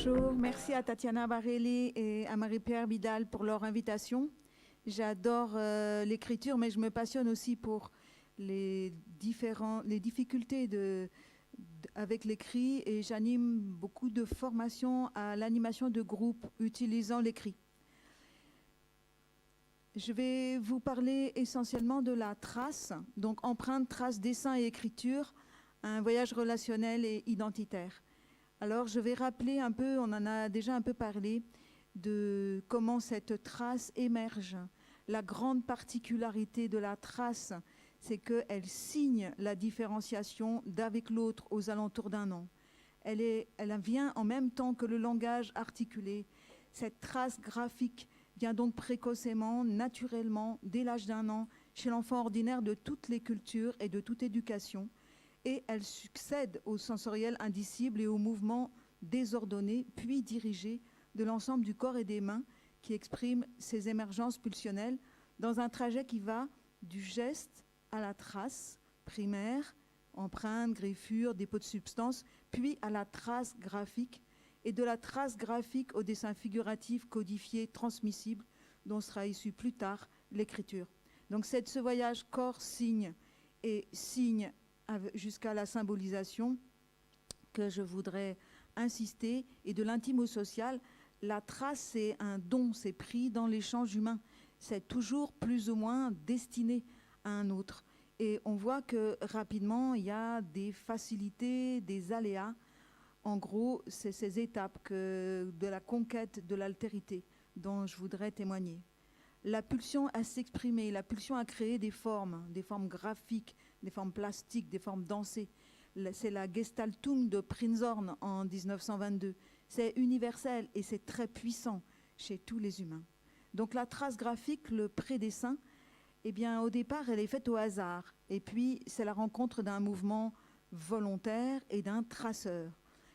Bonjour, merci à Tatiana Barelli et à Marie-Pierre Vidal pour leur invitation. J'adore l'écriture, mais je me passionne aussi pour les difficultés avec l'écrit et j'anime beaucoup de formations à l'animation de groupes utilisant l'écrit. Je vais vous parler essentiellement de la trace, donc empreinte, trace, dessin et écriture, un voyage relationnel et identitaire. Alors je vais rappeler un peu, on en a déjà un peu parlé, de comment cette trace émerge. La grande particularité de la trace, c'est qu'elle signe la différenciation d'avec l'autre aux alentours d'un an. Elle vient en même temps que le langage articulé. Cette trace graphique vient donc précocement, naturellement, dès l'âge d'un an, chez l'enfant ordinaire de toutes les cultures et de toute éducation. Et elle succède au sensoriel indicible et au mouvement désordonné, puis dirigé de l'ensemble du corps et des mains qui exprime ces émergences pulsionnelles dans un trajet qui va du geste à la trace primaire, empreinte, griffure, dépôt de substance, puis à la trace graphique et de la trace graphique au dessin figuratif, codifié, transmissible, dont sera issue plus tard l'écriture. Donc c'est ce voyage corps-signe et signe jusqu'à la symbolisation que je voudrais insister, et de l'intime au social. La trace, c'est un don, c'est pris dans l'échange humain. C'est toujours plus ou moins destiné à un autre. Et on voit que rapidement, il y a des facilités, des aléas. En gros, c'est ces étapes de la conquête de l'altérité dont je voudrais témoigner. La pulsion à s'exprimer, la pulsion à créer des formes graphiques, des formes plastiques, des formes dansées. C'est la Gestaltung de Prinzhorn en 1922. C'est universel et c'est très puissant chez tous les humains. Donc la trace graphique, le prédessin, eh bien au départ, elle est faite au hasard. Et puis, c'est la rencontre d'un mouvement volontaire et d'un traceur.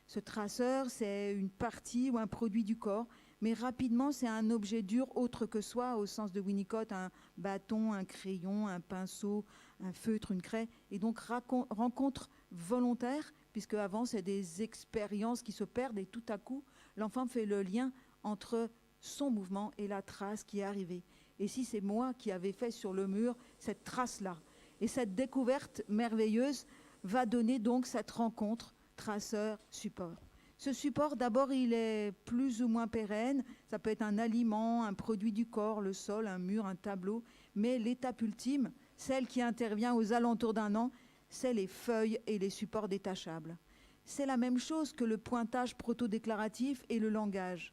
Ce traceur, c'est une partie ou un produit du corps, mais rapidement, c'est un objet dur autre que soi, au sens de Winnicott, un bâton, un crayon, un pinceau, un feutre, une craie, et donc rencontre volontaire, puisque avant, c'est des expériences qui se perdent, et tout à coup, l'enfant fait le lien entre son mouvement et la trace qui est arrivée. Et si c'est moi qui avais fait sur le mur cette trace-là, et cette découverte merveilleuse va donner donc cette rencontre traceur-support. Ce support, d'abord, il est plus ou moins pérenne. Ça peut être un aliment, un produit du corps, le sol, un mur, un tableau. Mais l'étape ultime, celle qui intervient aux alentours d'un an, c'est les feuilles et les supports détachables. C'est la même chose que le pointage proto-déclaratif et le langage.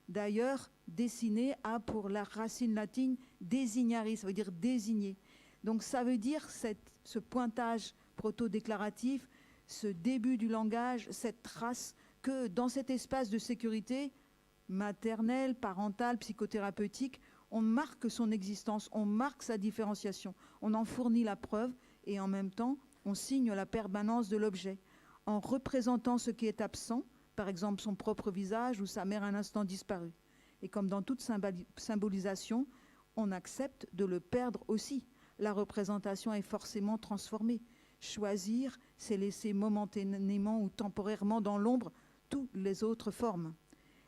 D'ailleurs, dessiner a pour la racine latine designari, ça veut dire désigner. Donc ça veut dire ce pointage proto-déclaratif, ce début du langage, cette trace que dans cet espace de sécurité maternelle, parentale, psychothérapeutique, on marque son existence, on marque sa différenciation, on en fournit la preuve et en même temps, on signe la permanence de l'objet en représentant ce qui est absent, par exemple son propre visage ou sa mère un instant disparue. Et comme dans toute symbolisation, on accepte de le perdre aussi. La représentation est forcément transformée. Choisir, c'est laisser momentanément ou temporairement dans l'ombre toutes les autres formes.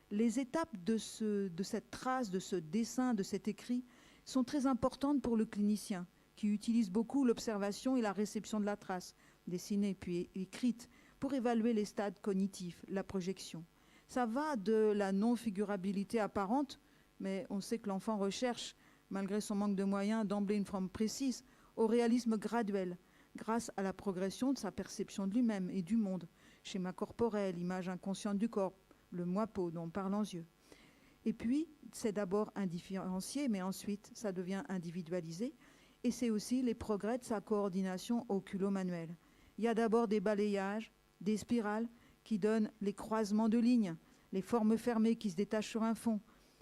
Les étapes de cette trace, de ce dessin, de cet écrit sont très importantes pour le clinicien qui utilise beaucoup l'observation et la réception de la trace, dessinée puis écrite, pour évaluer les stades cognitifs, la projection. Ça va de la non-figurabilité apparente, mais on sait que l'enfant recherche, malgré son manque de moyens, d'emblée une forme précise, au réalisme graduel, grâce à la progression de sa perception de lui-même et du monde, schéma corporel, image inconsciente du corps, le moi-peau dont on parle en yeux. Et puis, c'est d'abord indifférencié, mais ensuite, ça devient individualisé, et c'est aussi les progrès de sa coordination oculo-manuelle. Il y a d'abord des balayages, des spirales qui donnent les croisements de lignes, les formes fermées qui se détachent sur un fond,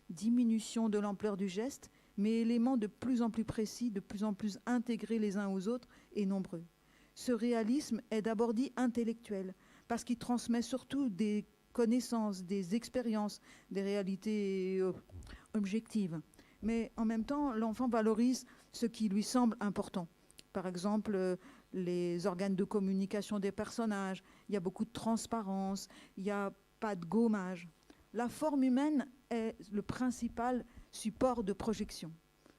diminution de l'ampleur du geste, mais éléments de plus en plus précis, de plus en plus intégrés les uns aux autres et nombreux. Ce réalisme est d'abord dit intellectuel, parce qu'il transmet surtout des connaissances, des expériences, des réalités objectives. Mais en même temps, l'enfant valorise ce qui lui semble important. Par exemple, les organes de communication des personnages, il y a beaucoup de transparence, il n'y a pas de gommage. La forme humaine est le principal support de projection.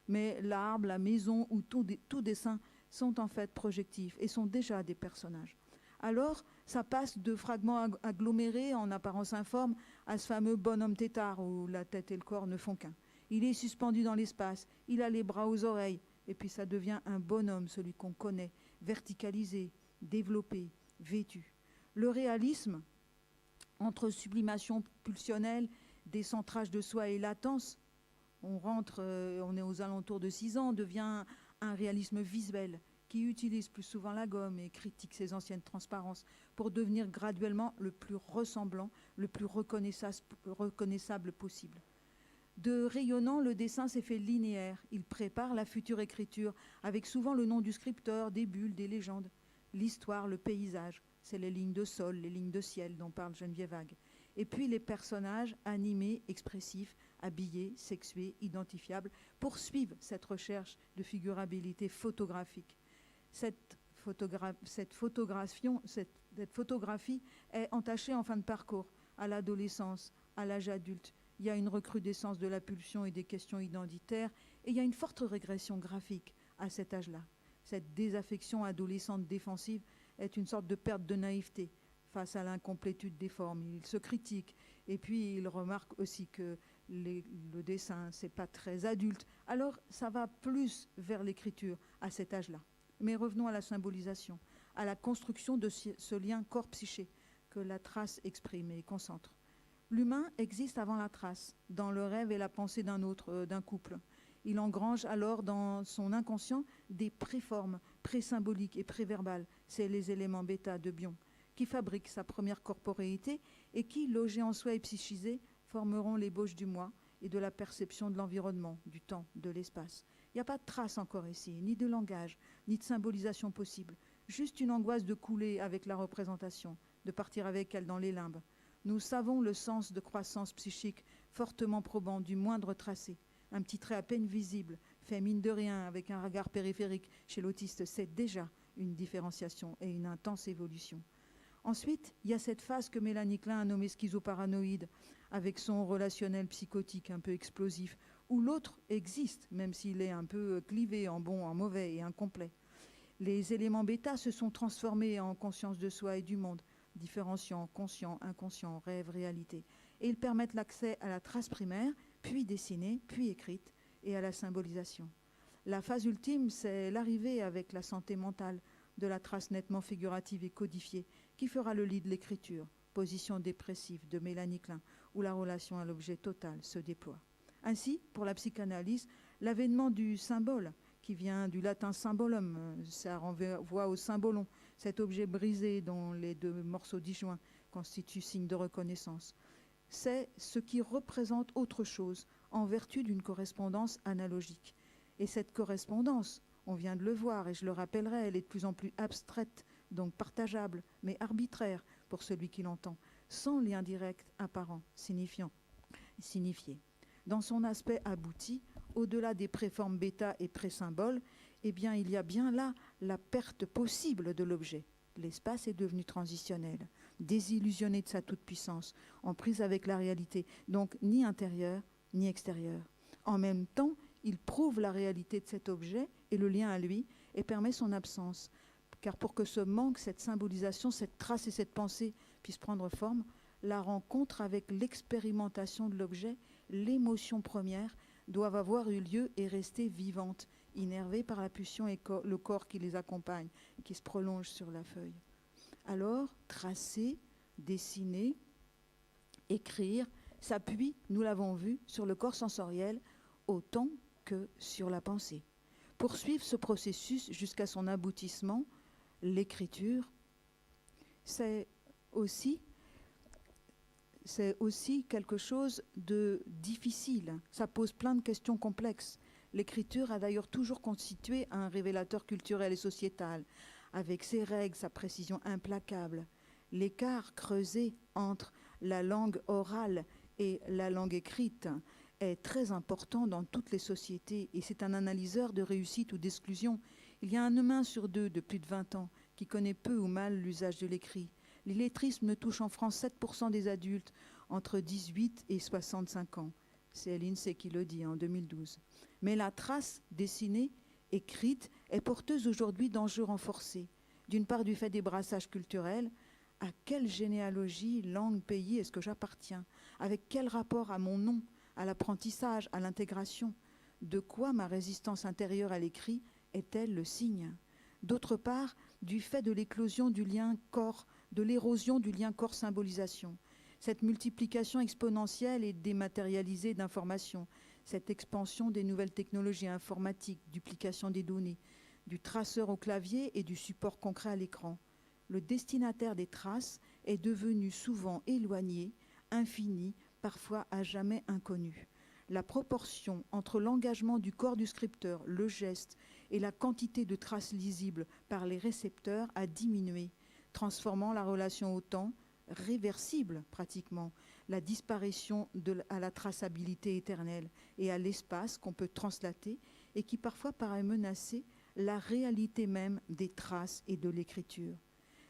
Mais l'arbre, la maison ou tout dessin sont en fait projectifs et sont déjà des personnages. Alors, ça passe de fragments agglomérés en apparence informe à ce fameux bonhomme tétard où la tête et le corps ne font qu'un. Il est suspendu dans l'espace, il a les bras aux oreilles, et puis ça devient un bonhomme, celui qu'on connaît, verticalisé, développé, vêtu. Le réalisme, entre sublimation pulsionnelle, décentrage de soi et latence, on est aux alentours de 6 ans, devient un réalisme visuel qui utilise plus souvent la gomme et critique ses anciennes transparences pour devenir graduellement le plus ressemblant, le plus reconnaissable possible. De rayonnant, le dessin s'est fait linéaire. Il prépare la future écriture avec souvent le nom du scripteur, des bulles, des légendes. L'histoire, le paysage, c'est les lignes de sol, les lignes de ciel dont parle Geneviève Vague. Et puis les personnages animés, expressifs, habillés, sexués, identifiables, poursuivent cette recherche de figurabilité photographique. Cette photographie est entachée en fin de parcours, à l'adolescence, à l'âge adulte. Il y a une recrudescence de la pulsion et des questions identitaires, et il y a une forte régression graphique à cet âge-là. Cette désaffection adolescente défensive est une sorte de perte de naïveté face à l'incomplétude des formes. Il se critique, et puis il remarque aussi que le dessin, c'est pas très adulte. Alors, ça va plus vers l'écriture à cet âge-là. Mais revenons à la symbolisation, à la construction de ce lien corps-psyché que la trace exprime et concentre. L'humain existe avant la trace, dans le rêve et la pensée d'un autre, d'un couple. Il engrange alors dans son inconscient des préformes, pré-symboliques et pré-verbales. C'est les éléments bêta de Bion, qui fabriquent sa première corporéité et qui, logés en soi et psychisés, formeront l'ébauche du moi et de la perception de l'environnement, du temps, de l'espace. Il n'y a pas de trace encore ici, ni de langage, ni de symbolisation possible. Juste une angoisse de couler avec la représentation, de partir avec elle dans les limbes. Nous savons le sens de croissance psychique fortement probant du moindre tracé. Un petit trait à peine visible, fait mine de rien avec un regard périphérique chez l'autiste, c'est déjà une différenciation et une intense évolution. Ensuite, il y a cette phase que Mélanie Klein a nommée schizoparanoïde, avec son relationnel psychotique un peu explosif, où l'autre existe, même s'il est un peu clivé en bon, en mauvais et incomplet. Les éléments bêta se sont transformés en conscience de soi et du monde, différenciant conscient, inconscient, rêve, réalité. Et ils permettent l'accès à la trace primaire, puis dessinée, puis écrite, et à la symbolisation. La phase ultime, c'est l'arrivée avec la santé mentale de la trace nettement figurative et codifiée, qui fera le lit de l'écriture, position dépressive de Mélanie Klein, où la relation à l'objet total se déploie. Ainsi, pour la psychanalyse, l'avènement du symbole, qui vient du latin symbolum, ça renvoie au symbolon, cet objet brisé dont les deux morceaux disjoints constituent signe de reconnaissance. C'est ce qui représente autre chose, en vertu d'une correspondance analogique. Et cette correspondance, on vient de le voir, et je le rappellerai, elle est de plus en plus abstraite, donc partageable, mais arbitraire pour celui qui l'entend, sans lien direct apparent, signifié. Dans son aspect abouti, au-delà des préformes bêta et pré-symboles, eh bien, il y a bien là la perte possible de l'objet. L'espace est devenu transitionnel, désillusionné de sa toute-puissance, en prise avec la réalité, donc ni intérieur ni extérieur. En même temps, il prouve la réalité de cet objet et le lien à lui, et permet son absence. Car pour que ce manque, cette symbolisation, cette trace et cette pensée puissent prendre forme, la rencontre avec l'expérimentation de l'objet, l'émotion première, doivent avoir eu lieu et rester vivantes, innervées par la pulsion et le corps qui les accompagne, et qui se prolonge sur la feuille. Alors, tracer, dessiner, écrire, s'appuie, nous l'avons vu, sur le corps sensoriel autant que sur la pensée. Poursuivre ce processus jusqu'à son aboutissement, l'écriture, c'est aussi quelque chose de difficile. Ça pose plein de questions complexes. L'écriture a d'ailleurs toujours constitué un révélateur culturel et sociétal, avec ses règles, sa précision implacable. L'écart creusé entre la langue orale et la langue écrite est très important dans toutes les sociétés, et c'est un analyseur de réussite ou d'exclusion. Il y a un humain sur deux de plus de 20 ans qui connaît peu ou mal l'usage de l'écrit. L'illettrisme ne touche en France 7% des adultes. entre 18 et 65 ans. C'est l'INSEE qui le dit en 2012. Mais la trace dessinée, écrite, est porteuse aujourd'hui d'enjeux renforcés. D'une part du fait des brassages culturels. À quelle généalogie, langue, pays est-ce que j'appartiens? Avec quel rapport à mon nom, à l'apprentissage, à l'intégration? De quoi ma résistance intérieure à l'écrit est-elle le signe? D'autre part, du fait de l'éclosion du lien corps, de l'érosion du lien corps-symbolisation. Cette multiplication exponentielle et dématérialisée d'informations, cette expansion des nouvelles technologies informatiques, duplication des données, du traceur au clavier et du support concret à l'écran. Le destinataire des traces est devenu souvent éloigné, infini, parfois à jamais inconnu. La proportion entre l'engagement du corps du scripteur, le geste et la quantité de traces lisibles par les récepteurs a diminué, transformant la relation au temps, réversible pratiquement, la disparition à la traçabilité éternelle et à l'espace qu'on peut translater et qui parfois paraît menacer la réalité même des traces et de l'écriture.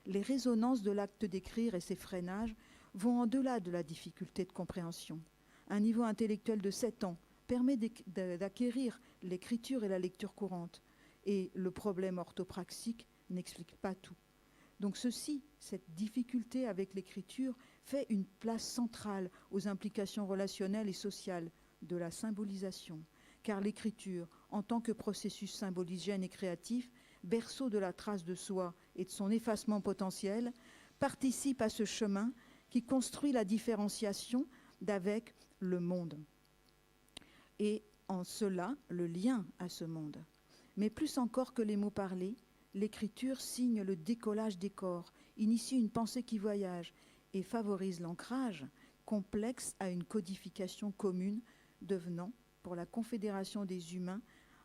Les résonances de l'acte d'écrire et ses freinages vont en-delà de la difficulté de compréhension. Un niveau intellectuel de 7 ans permet d'acquérir l'écriture et la lecture courante, et le problème orthopraxique n'explique pas tout. Donc cette difficulté avec l'écriture fait une place centrale aux implications relationnelles et sociales de la symbolisation, car l'écriture, en tant que processus symboligène et créatif, berceau de la trace de soi et de son effacement potentiel, participe à ce chemin qui construit la différenciation d'avec le monde. Et en cela, le lien à ce monde. Mais plus encore que les mots parlés, l'écriture signe le décollage des corps, initie une pensée qui voyage et favorise l'ancrage complexe à une codification commune, devenant, pour la confédération des humains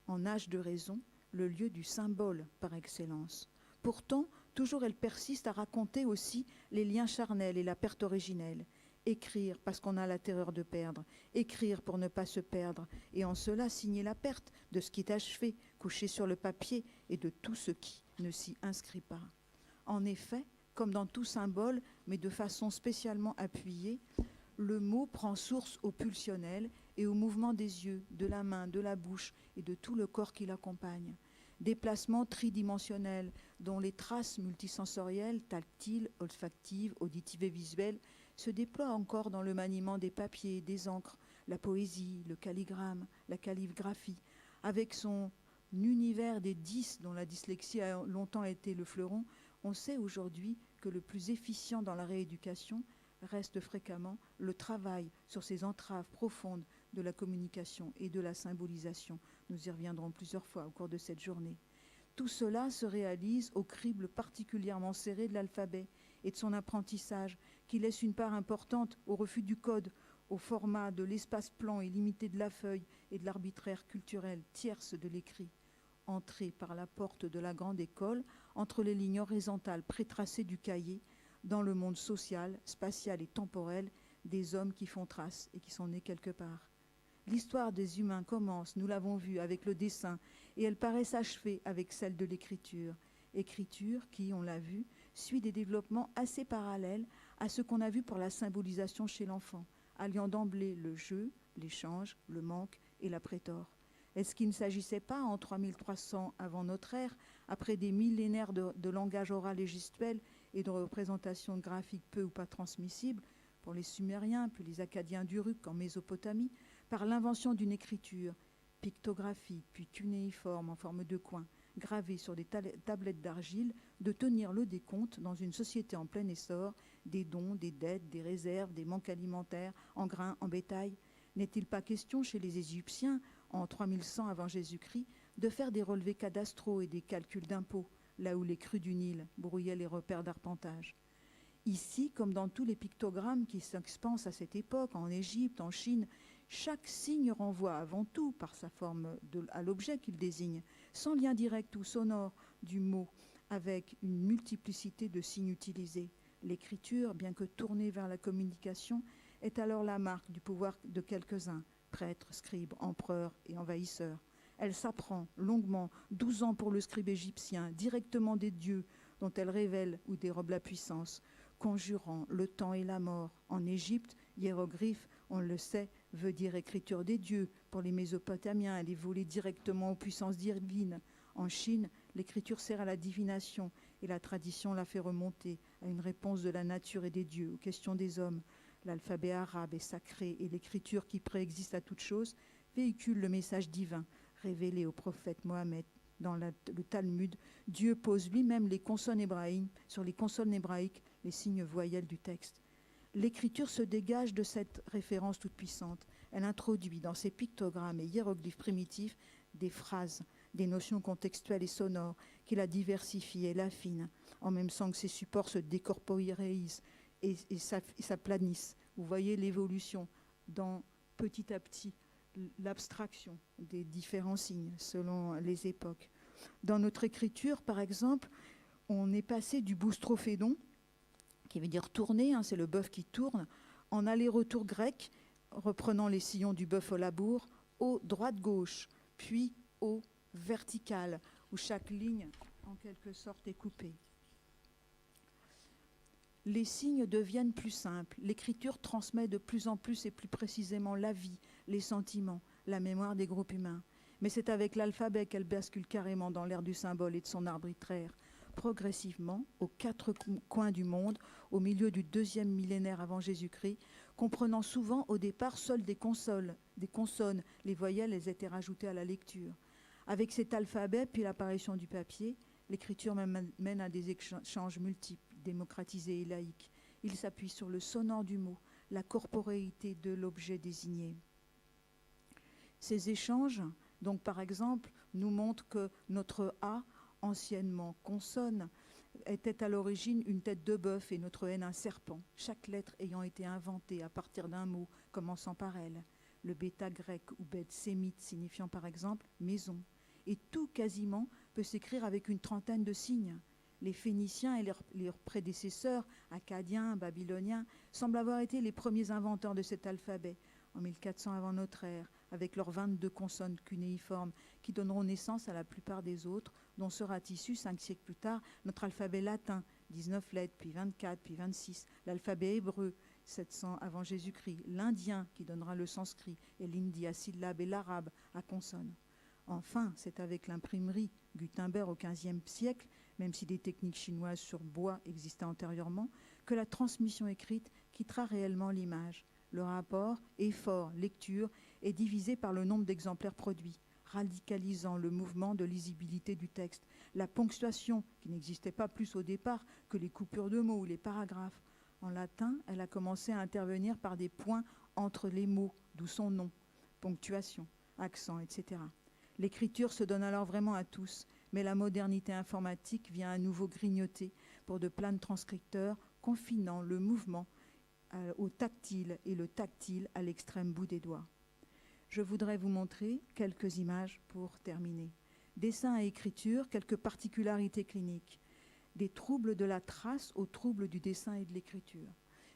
en âge de raison, le lieu du symbole par excellence. Pourtant, toujours elle persiste à raconter aussi les liens charnels et la perte originelle. Écrire parce qu'on a la terreur de perdre, écrire pour ne pas se perdre, et en cela signer la perte de ce qui est achevé, couché sur le papier, et de tout ce qui ne s'y inscrit pas. En effet, comme dans tout symbole, mais de façon spécialement appuyée, le mot prend source au pulsionnel et au mouvement des yeux, de la main, de la bouche et de tout le corps qui l'accompagne. Déplacements tridimensionnels dont les traces multisensorielles, tactiles, olfactives, auditives et visuelles se déploient encore dans le maniement des papiers, des encres, la poésie, le calligramme, la calligraphie, avec son univers des 10 dont la dyslexie a longtemps été le fleuron. On sait aujourd'hui que le plus efficient dans la rééducation reste fréquemment le travail sur ces entraves profondes de la communication et de la symbolisation. Nous y reviendrons plusieurs fois au cours de cette journée. Tout cela se réalise au crible particulièrement serré de l'alphabet et de son apprentissage, qui laisse une part importante au refus du code, au format de l'espace plan et limité de la feuille et de l'arbitraire culturel tierce de l'écrit. Entrer par la porte de la grande école, entre les lignes horizontales prétracées du cahier, dans le monde social, spatial et temporel des hommes qui font trace et qui sont nés quelque part. L'histoire des humains commence, nous l'avons vu, avec le dessin, et elle paraît s'achever avec celle de l'écriture. Écriture qui, on l'a vu, suit des développements assez parallèles à ce qu'on a vu pour la symbolisation chez l'enfant, alliant d'emblée le jeu, l'échange, le manque et la prétor. Est-ce qu'il ne s'agissait pas, en 3300 avant notre ère, après des millénaires de langage oral et gestuel et de représentations graphiques peu ou pas transmissibles, pour les Sumériens, puis les Akkadiens d'Uruk en Mésopotamie, par l'invention d'une écriture pictographique, puis cunéiforme en forme de coin, gravée sur des tablettes d'argile, de tenir le décompte dans une société en plein essor, des dons, des dettes, des réserves, des manques alimentaires, en grains, en bétail? N'est-il pas question chez les Égyptiens, en 3100 avant Jésus-Christ, de faire des relevés cadastraux et des calculs d'impôts, là où les crues du Nil brouillaient les repères d'arpentage? Ici, comme dans tous les pictogrammes qui s'expansent à cette époque, en Égypte, en Chine, chaque signe renvoie avant tout, par sa forme, à l'objet qu'il désigne, sans lien direct ou sonore du mot, avec une multiplicité de signes utilisés. L'écriture, bien que tournée vers la communication, est alors la marque du pouvoir de quelques-uns, prêtres, scribes, empereurs et envahisseurs. Elle s'apprend longuement, 12 ans pour le scribe égyptien, directement des dieux dont elle révèle ou dérobe la puissance. conjurant le temps et la mort. En Égypte, hiéroglyphe, on le sait, veut dire écriture des dieux. Pour les Mésopotamiens, elle est volée directement aux puissances divines. En Chine, l'écriture sert à la divination et la tradition la fait remonter à une réponse de la nature et des dieux aux questions des hommes. L'alphabet arabe est sacré et l'écriture qui préexiste à toute chose véhicule le message divin révélé au prophète Mohammed. Dans le Talmud, Dieu pose lui-même les consonnes hébraïques, sur les consonnes hébraïques les signes voyelles du texte. L'écriture se dégage de cette référence toute puissante. Elle introduit dans ses pictogrammes et hiéroglyphes primitifs des phrases, des notions contextuelles et sonores qui la diversifient et l'affinent, en même temps que ses supports se décorporéisent et s'aplanissent. Vous voyez l'évolution dans petit à petit l'abstraction des différents signes selon les époques. Dans notre écriture, par exemple, on est passé du boustrophédon, qui veut dire tourner, c'est le bœuf qui tourne, en aller-retour grec, reprenant les sillons du bœuf au labour, au droite-gauche, puis au vertical, où chaque ligne, en quelque sorte, est coupée. Les signes deviennent plus simples. L'écriture transmet de plus en plus et plus précisément la vie, les sentiments, la mémoire des groupes humains. Mais c'est avec l'alphabet qu'elle bascule carrément dans l'ère du symbole et de son arbitraire. Progressivement, aux quatre coins du monde, au milieu du 2e millénaire avant Jésus-Christ, comprenant souvent au départ seules des consonnes, les voyelles, elles étaient rajoutées à la lecture. Avec cet alphabet, puis l'apparition du papier, l'écriture mène à des échanges multiples, démocratisés et laïques. Il s'appuie sur le sonore du mot, la corporéité de l'objet désigné. Ces échanges, donc par exemple, nous montrent que notre A, anciennement consonne, était à l'origine une tête de bœuf et notre N un serpent, chaque lettre ayant été inventée à partir d'un mot commençant par elle. Le bêta grec ou bête sémite signifiant par exemple maison. Et tout quasiment peut s'écrire avec une trentaine de signes. Les Phéniciens et leurs prédécesseurs, acadiens, babyloniens, semblent avoir été les premiers inventeurs de cet alphabet, en 1400 avant notre ère, avec leurs 22 consonnes cunéiformes qui donneront naissance à la plupart des autres, dont sera issu 5 siècles plus tard notre alphabet latin, 19 lettres, puis 24, puis 26, l'alphabet hébreu, 700 avant Jésus-Christ, l'indien qui donnera le sanskrit et l'hindi à syllabes et l'arabe à consonnes. Enfin, c'est avec l'imprimerie Gutenberg au XVe siècle, même si des techniques chinoises sur bois existaient antérieurement, que la transmission écrite quittera réellement l'image. Le rapport effort-lecture est divisé par le nombre d'exemplaires produits, radicalisant le mouvement de lisibilité du texte. La ponctuation, qui n'existait pas plus au départ que les coupures de mots ou les paragraphes. En latin, elle a commencé à intervenir par des points entre les mots, d'où son nom, ponctuation, accent, etc. L'écriture se donne alors vraiment à tous, mais la modernité informatique vient à nouveau grignoter pour de pleins transcripteurs, confinant le mouvement au tactile et le tactile à l'extrême bout des doigts. Je voudrais vous montrer quelques images pour terminer. Dessin et écriture, quelques particularités cliniques. Des troubles de la trace aux troubles du dessin et de l'écriture.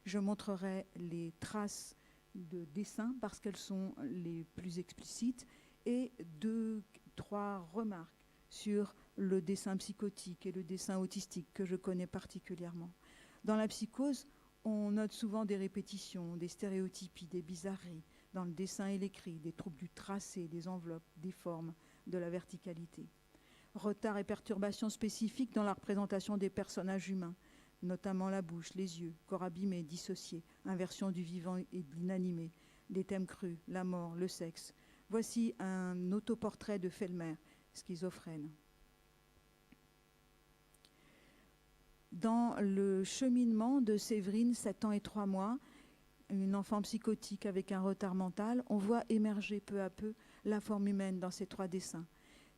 Je montrerai les traces de dessin parce qu'elles sont les plus explicites et 2-3 remarques sur le dessin psychotique et le dessin autistique que je connais particulièrement. Dans la psychose, on note souvent des répétitions, des stéréotypies, des bizarreries dans le dessin et l'écrit, des troubles du tracé, des enveloppes, des formes, de la verticalité. Retard et perturbations spécifiques dans la représentation des personnages humains, notamment la bouche, les yeux, corps abîmé, dissocié, inversion du vivant et de l'inanimé, des thèmes crus, la mort, le sexe. Voici un autoportrait de Fellmer, schizophrène. Dans le cheminement de Séverine, 7 ans et 3 mois, une enfant psychotique avec un retard mental, on voit émerger peu à peu la forme humaine dans ces 3 dessins.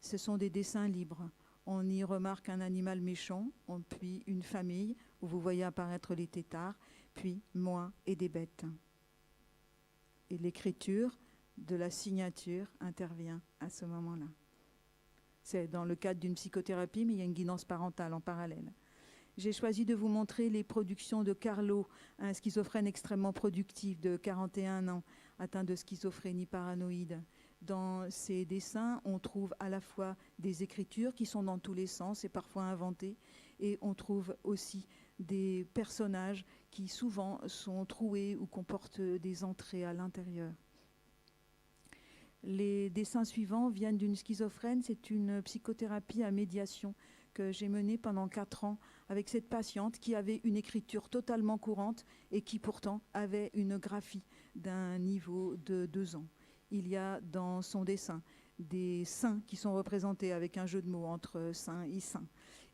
Ce sont des dessins libres. On y remarque un animal méchant, puis une famille, où vous voyez apparaître les têtards, puis moi et des bêtes. Et l'écriture de la signature intervient à ce moment-là. C'est dans le cadre d'une psychothérapie, mais il y a une guidance parentale en parallèle. J'ai choisi de vous montrer les productions de Carlo, un schizophrène extrêmement productif de 41 ans, atteint de schizophrénie paranoïde. Dans ces dessins, on trouve à la fois des écritures qui sont dans tous les sens et parfois inventées, et on trouve aussi des personnages qui souvent sont troués ou comportent des entrées à l'intérieur. Les dessins suivants viennent d'une schizophrène. C'est une psychothérapie à médiation que j'ai menée pendant 4 ans avec cette patiente qui avait une écriture totalement courante et qui pourtant avait une graphie d'un niveau de 2 ans. Il y a dans son dessin des saints qui sont représentés avec un jeu de mots entre saint et saint.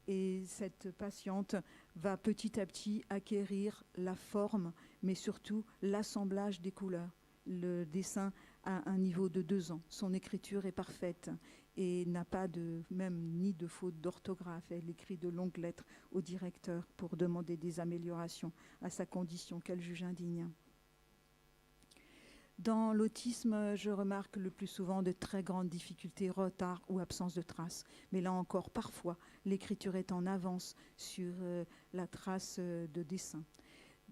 Et cette patiente va petit à petit acquérir la forme, mais surtout l'assemblage des couleurs. Le dessin a un niveau de 2 ans. Son écriture est parfaite et n'a pas ni de faute d'orthographe. Elle écrit de longues lettres au directeur pour demander des améliorations à sa condition qu'elle juge indigne. Dans l'autisme, je remarque le plus souvent de très grandes difficultés, retard ou absence de traces. Mais là encore, parfois, l'écriture est en avance sur la trace de dessin.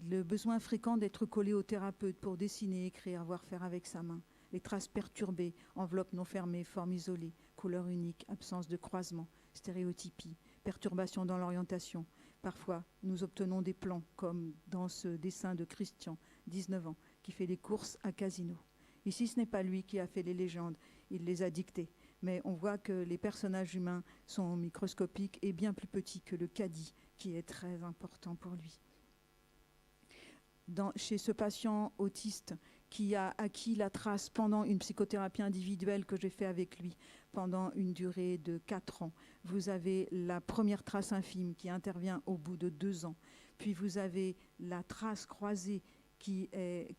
Le besoin fréquent d'être collé au thérapeute pour dessiner, écrire, voire faire avec sa main. Les traces perturbées, enveloppes non fermées, formes isolées, couleurs uniques, absence de croisement, stéréotypie, perturbations dans l'orientation. Parfois, nous obtenons des plans, comme dans ce dessin de Christian, 19 ans, qui fait les courses à Casino. Ici, ce n'est pas lui qui a fait les légendes, il les a dictées. Mais on voit que les personnages humains sont microscopiques et bien plus petits que le caddie, qui est très important pour lui. Chez ce patient autiste qui a acquis la trace pendant une psychothérapie individuelle que j'ai fait avec lui pendant une durée de 4 ans, vous avez la première trace infime qui intervient au bout de 2 ans. Puis vous avez la trace croisée qui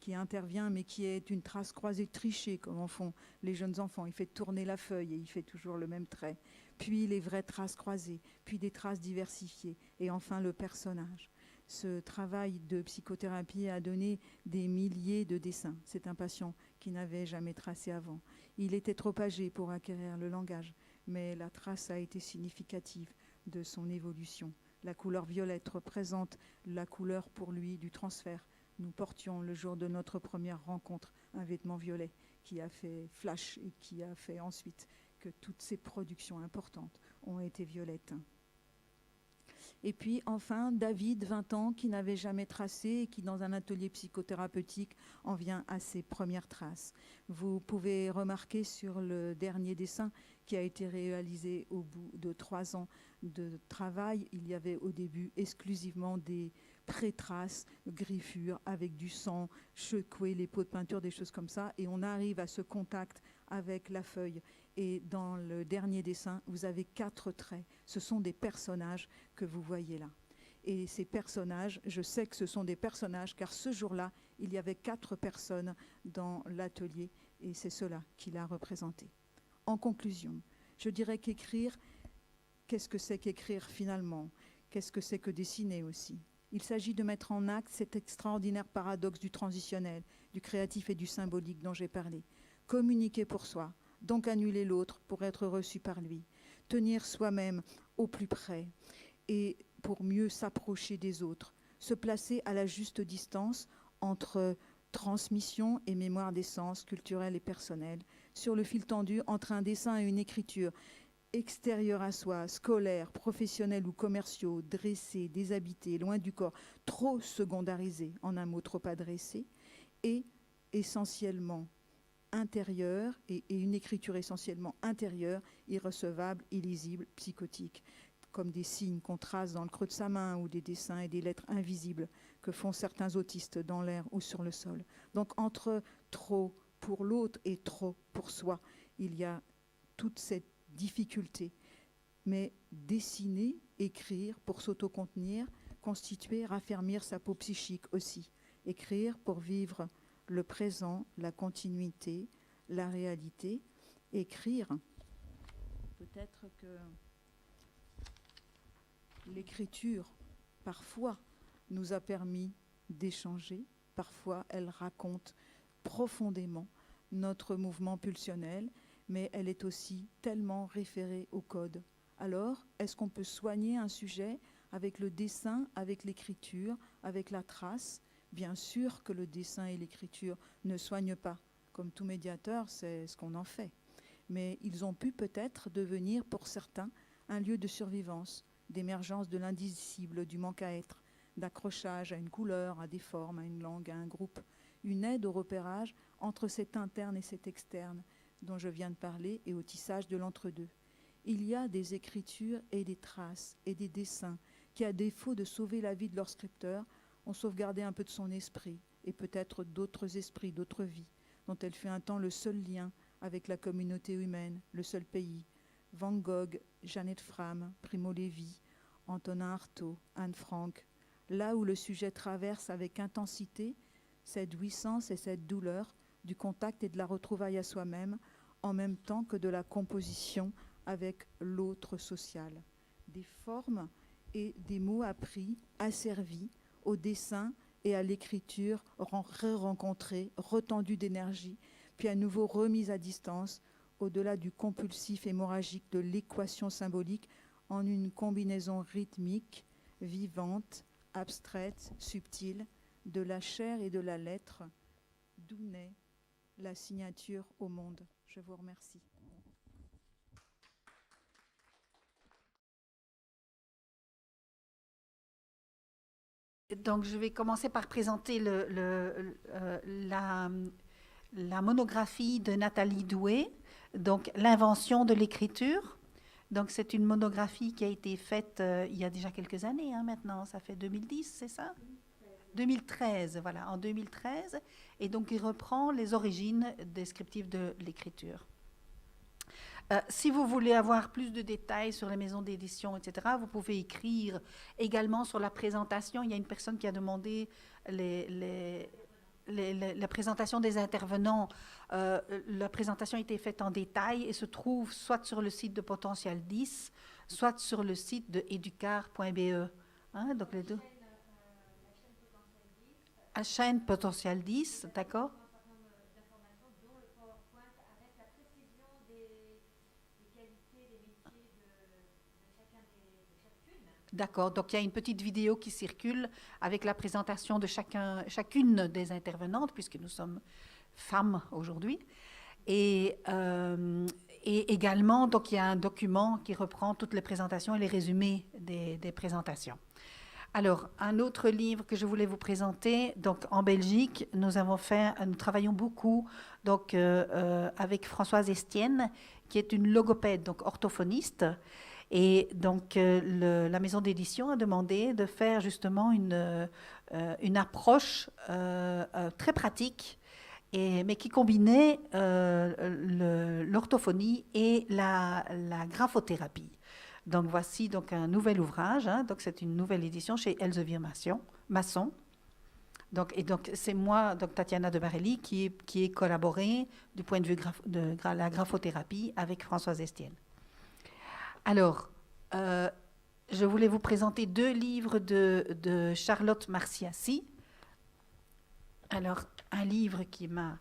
intervient, mais qui est une trace croisée trichée, comme en font les jeunes enfants. Il fait tourner la feuille et il fait toujours le même trait. Puis les vraies traces croisées, puis des traces diversifiées, et enfin le personnage. Ce travail de psychothérapie a donné des milliers de dessins. C'est un patient qui n'avait jamais tracé avant. Il était trop âgé pour acquérir le langage, mais la trace a été significative de son évolution. La couleur violette représente la couleur pour lui du transfert. Nous portions le jour de notre première rencontre un vêtement violet qui a fait flash et qui a fait ensuite que toutes ces productions importantes ont été violettes. Et puis enfin, David, 20 ans, qui n'avait jamais tracé et qui, dans un atelier psychothérapeutique, en vient à ses premières traces. Vous pouvez remarquer sur le dernier dessin qui a été réalisé au bout de 3 ans de travail, il y avait au début exclusivement des pré-traces, griffures avec du sang, secouer les pots de peinture, des choses comme ça, et on arrive à ce contact avec la feuille. Et dans le dernier dessin, vous avez 4 traits. Ce sont des personnages que vous voyez là. Et ces personnages, je sais que ce sont des personnages, car ce jour-là, il y avait 4 personnes dans l'atelier, et c'est cela qu'il a représenté. En conclusion, je dirais qu'écrire, qu'est-ce que c'est qu'écrire finalement? Qu'est-ce que c'est que dessiner aussi? Il s'agit de mettre en acte cet extraordinaire paradoxe du transitionnel, du créatif et du symbolique dont j'ai parlé. Communiquer pour soi, donc annuler l'autre pour être reçu par lui. Tenir soi-même au plus près et pour mieux s'approcher des autres. Se placer à la juste distance entre transmission et mémoire des sens culturels et personnels, sur le fil tendu entre un dessin et une écriture, extérieurs à soi, scolaires, professionnels ou commerciaux, dressés, déshabités, loin du corps, trop secondarisés, en un mot trop adressés, et essentiellement intérieure et une écriture essentiellement intérieure, irrecevable, illisible, psychotique, comme des signes qu'on trace dans le creux de sa main ou des dessins et des lettres invisibles que font certains autistes dans l'air ou sur le sol. Donc entre trop pour l'autre et trop pour soi, il y a toute cette difficulté. Mais dessiner, écrire pour s'autocontenir, constituer, raffermir sa peau psychique aussi. Écrire pour vivre le présent, la continuité, la réalité. Écrire, peut-être que l'écriture, parfois, nous a permis d'échanger, parfois elle raconte profondément notre mouvement pulsionnel, mais elle est aussi tellement référée au code. Alors, est-ce qu'on peut soigner un sujet avec le dessin, avec l'écriture, avec la trace? Bien sûr que le dessin et l'écriture ne soignent pas. Comme tout médiateur, c'est ce qu'on en fait. Mais ils ont pu peut-être devenir, pour certains, un lieu de survivance, d'émergence de l'indicible, du manque à être, d'accrochage à une couleur, à des formes, à une langue, à un groupe, une aide au repérage entre cet interne et cet externe dont je viens de parler et au tissage de l'entre-deux. Il y a des écritures et des traces et des dessins qui, à défaut de sauver la vie de leur scripteur, ont sauvegardé un peu de son esprit et peut-être d'autres esprits, d'autres vies, dont elle fut un temps le seul lien avec la communauté humaine, le seul pays. Van Gogh, Jeannette Fram, Primo Levi, Antonin Artaud, Anne Frank, là où le sujet traverse avec intensité cette jouissance et cette douleur du contact et de la retrouvaille à soi-même, en même temps que de la composition avec l'autre social. Des formes et des mots appris, asservis au dessin et à l'écriture, rencontrés, retendus d'énergie, puis à nouveau remis à distance, au-delà du compulsif hémorragique de l'équation symbolique, en une combinaison rythmique, vivante, abstraite, subtile, de la chair et de la lettre, d'où naît la signature au monde. Je vous remercie. Donc, je vais commencer par présenter la monographie de Nathalie Doué, donc l'invention de l'écriture. Donc, c'est une monographie qui a été faite il y a déjà quelques années, maintenant, ça fait 2010, c'est ça ? 2013, voilà, en 2013. Et donc, il reprend les origines descriptives de l'écriture. Si vous voulez avoir plus de détails sur les maisons d'édition, etc., vous pouvez écrire également sur la présentation. Il y a une personne qui a demandé la présentation des intervenants. La présentation a été faite en détail et se trouve soit sur le site de Potentiel 10, soit sur le site de educar.be. Donc les deux. À chaîne Potentiel 10, d'accord. D'accord, donc il y a une petite vidéo qui circule avec la présentation de chacune des intervenantes, puisque nous sommes femmes aujourd'hui. Et également, donc, il y a un document qui reprend toutes les présentations et les résumés des présentations. Alors, un autre livre que je voulais vous présenter, donc en Belgique, nous travaillons beaucoup donc, avec Françoise Estienne, qui est une logopède, donc orthophoniste. Et donc, la maison d'édition a demandé de faire justement une approche très pratique, mais qui combinait l'orthophonie et la graphothérapie. Donc, voici donc un nouvel ouvrage. Donc, c'est une nouvelle édition chez Elsevier Masson. Donc, c'est moi, donc Tatiana de Barelli, qui ai collaboré du point de vue de la graphothérapie avec Françoise Estienne. Alors, je voulais vous présenter 2 livres de Charlotte Marciassi. Alors, un livre qui m'a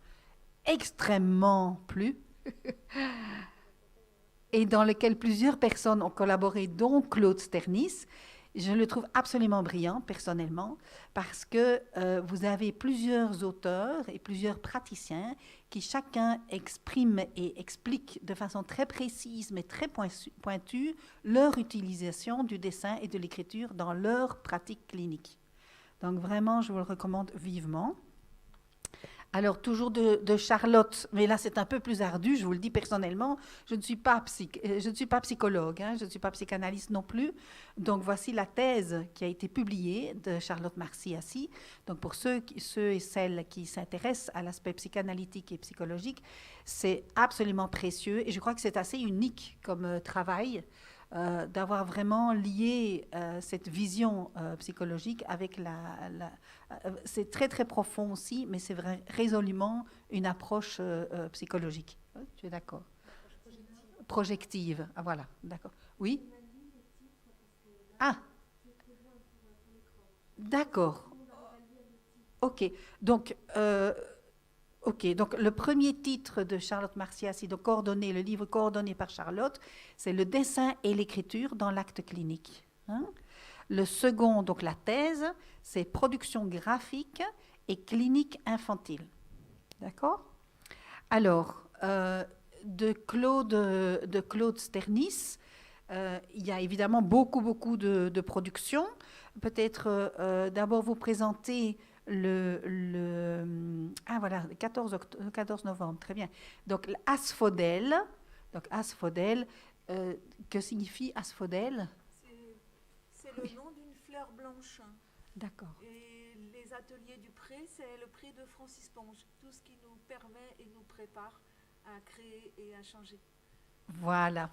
extrêmement plu et dans lequel plusieurs personnes ont collaboré, dont Claude Sternis. Je le trouve absolument brillant, personnellement, parce que vous avez plusieurs auteurs et plusieurs praticiens qui chacun expriment et expliquent de façon très précise, mais très pointue, leur utilisation du dessin et de l'écriture dans leur pratique clinique. Donc vraiment, je vous le recommande vivement. Alors, toujours de Charlotte, mais là, c'est un peu plus ardu, je vous le dis personnellement, je ne suis pas psychologue, je ne suis pas psychanalyste non plus. Donc, voici la thèse qui a été publiée de Charlotte Marciassi. Donc, pour ceux et celles qui s'intéressent à l'aspect psychanalytique et psychologique, c'est absolument précieux et je crois que c'est assez unique comme travail. D'avoir vraiment lié cette vision psychologique avec c'est très très profond aussi, mais c'est résolument une approche psychologique. Tu es d'accord? Projective. Ah, voilà, d'accord. Oui? Ah, d'accord. Ok, donc... donc, le premier titre de Charlotte Marciassi, donc le livre coordonné par Charlotte, c'est Le dessin et l'écriture dans l'acte clinique. Le second, donc la thèse, c'est Production graphique et clinique infantile. D'accord? Alors, de Claude Sternis, il y a évidemment beaucoup de productions, peut-être d'abord vous présenter le 14 novembre, très bien. Donc, l'asphodèle. Donc, asphodèle, que signifie asphodèle? C'est le nom d'une fleur blanche. D'accord. Et les ateliers du pré, c'est le prix de Francis Ponge. Tout ce qui nous permet et nous prépare à créer et à changer. Voilà.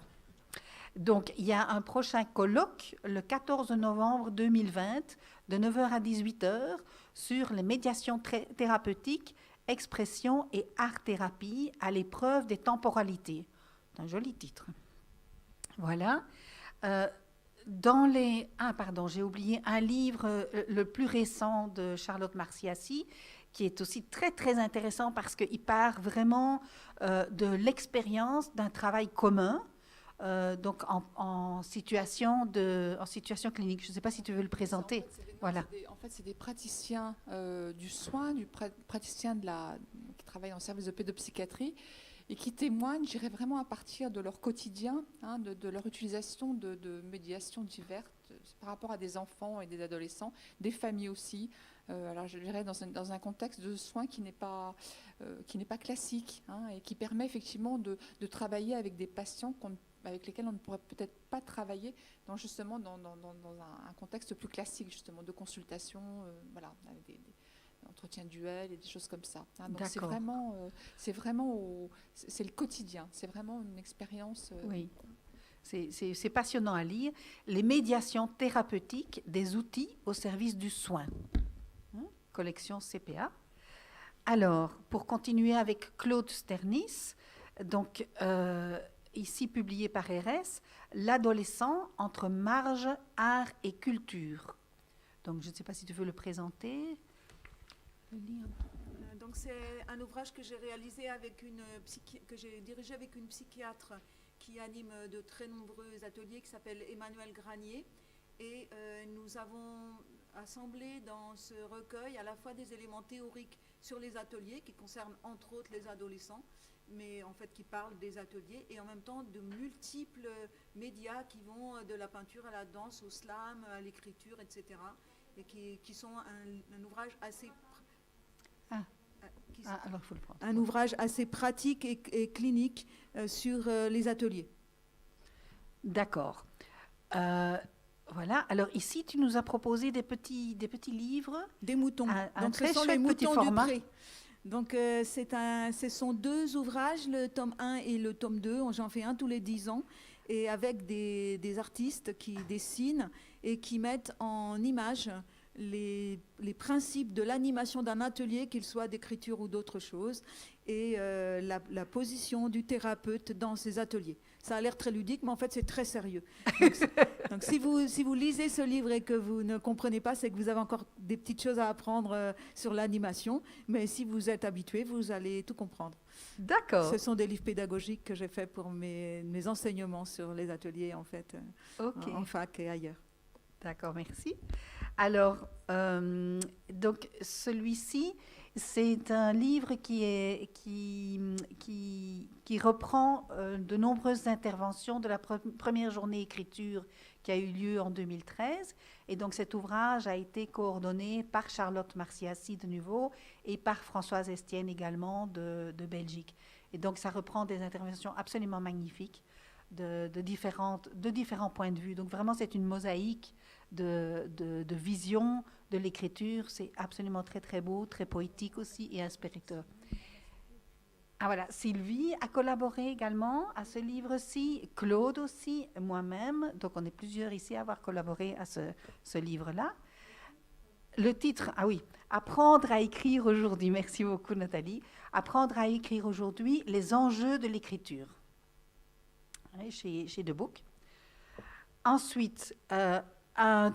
Donc, il y a un prochain colloque le 14 novembre 2020, de 9 h à 18 h, sur les médiations thérapeutiques, expression et art-thérapie à l'épreuve des temporalités. C'est un joli titre. Voilà. J'ai oublié un livre, le plus récent de Charlotte Marciassi, qui est aussi très, très intéressant parce qu'il part vraiment de l'expérience d'un travail commun, donc en situation clinique. Je ne sais pas si tu veux le présenter. En fait, c'est des praticiens du soin, praticiens qui travaillent en service de pédopsychiatrie et qui témoignent, je dirais, vraiment à partir de leur quotidien, de leur utilisation de médiations diverses par rapport à des enfants et des adolescents, des familles aussi. Alors, je dirais dans un contexte de soins qui n'est pas classique, et qui permet effectivement de travailler avec des patients avec lesquels on ne pourrait peut-être pas travailler dans un contexte plus classique, justement, de consultation, avec des entretiens duels et des choses comme ça. Donc c'est le quotidien, c'est vraiment une expérience. Oui, c'est passionnant à lire. Les médiations thérapeutiques, des outils au service du soin. Collection CPA. Alors, pour continuer avec Claude Sternis, donc ici publié par RS, L'adolescent entre marge, art et culture. Donc, je ne sais pas si tu veux le présenter. Donc, c'est un ouvrage que j'ai réalisé que j'ai dirigé avec une psychiatre qui anime de très nombreux ateliers, qui s'appelle Emmanuelle Granier. Et nous avons assemblé dans ce recueil à la fois des éléments théoriques sur les ateliers qui concernent entre autres les adolescents, mais en fait qui parlent des ateliers, et en même temps de multiples médias qui vont de la peinture à la danse, au slam, à l'écriture, etc. Et qui sont un ouvrage assez... alors il faut le prendre. Un ouvrage assez pratique et clinique sur les ateliers. D'accord. Voilà. Alors ici, tu nous as proposé des petits livres. Des moutons. Donc ce sont les moutons du pré. Donc ce sont 2 ouvrages, le tome 1 et le tome 2. J'en fais un tous les 10 ans. Et avec des artistes qui dessinent et qui mettent en image les principes de l'animation d'un atelier, qu'il soit d'écriture ou d'autre chose, et la position du thérapeute dans ces ateliers. Ça a l'air très ludique, mais en fait, c'est très sérieux. Donc si vous lisez ce livre et que vous ne comprenez pas, c'est que vous avez encore des petites choses à apprendre sur l'animation. Mais si vous êtes habitué, vous allez tout comprendre. D'accord. Ce sont des livres pédagogiques que j'ai faits pour mes enseignements sur les ateliers, en fait, en fac et ailleurs. D'accord, merci. Alors, donc celui-ci, c'est un livre qui reprend de nombreuses interventions de la première journée écriture qui a eu lieu en 2013. Et donc cet ouvrage a été coordonné par Charlotte Marciassi de nouveau et par Françoise Estienne également de Belgique. Et donc ça reprend des interventions absolument magnifiques de différents points de vue. Donc vraiment c'est une mosaïque de vision de l'écriture. C'est absolument très très beau, très poétique aussi et inspirateur. Ah voilà, Sylvie a collaboré également à ce livre-ci, Claude aussi, moi-même. Donc on est plusieurs ici à avoir collaboré à ce livre-là. Le titre, Apprendre à écrire aujourd'hui. Merci beaucoup Nathalie. Apprendre à écrire aujourd'hui, les enjeux de l'écriture. Chez Debook. Ensuite, un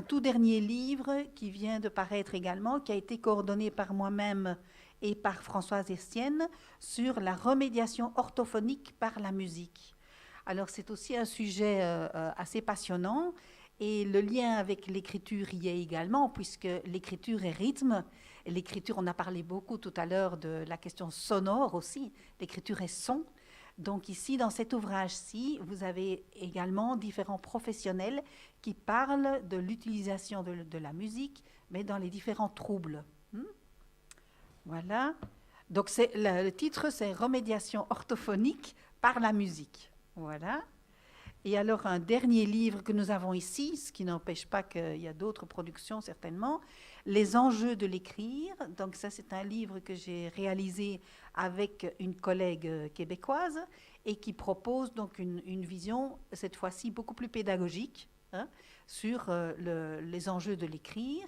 tout dernier livre qui vient de paraître également, qui a été coordonné par moi-même et par Françoise Estienne, sur la remédiation orthophonique par la musique. Alors c'est aussi un sujet assez passionnant, et le lien avec l'écriture y est également, puisque l'écriture est rythme. Et l'écriture, on a parlé beaucoup tout à l'heure de la question sonore aussi, l'écriture est son. Donc ici, dans cet ouvrage-ci, vous avez également différents professionnels qui parlent de l'utilisation de la musique, mais dans les différents troubles. Voilà. Donc le titre, c'est Remédiation orthophonique par la musique. Voilà. Et alors, un dernier livre que nous avons ici, ce qui n'empêche pas qu'il y a d'autres productions certainement, Les enjeux de l'écrire. Donc ça, c'est un livre que j'ai réalisé avec une collègue québécoise et qui propose donc une vision, cette fois-ci, beaucoup plus pédagogique sur les enjeux de l'écrire,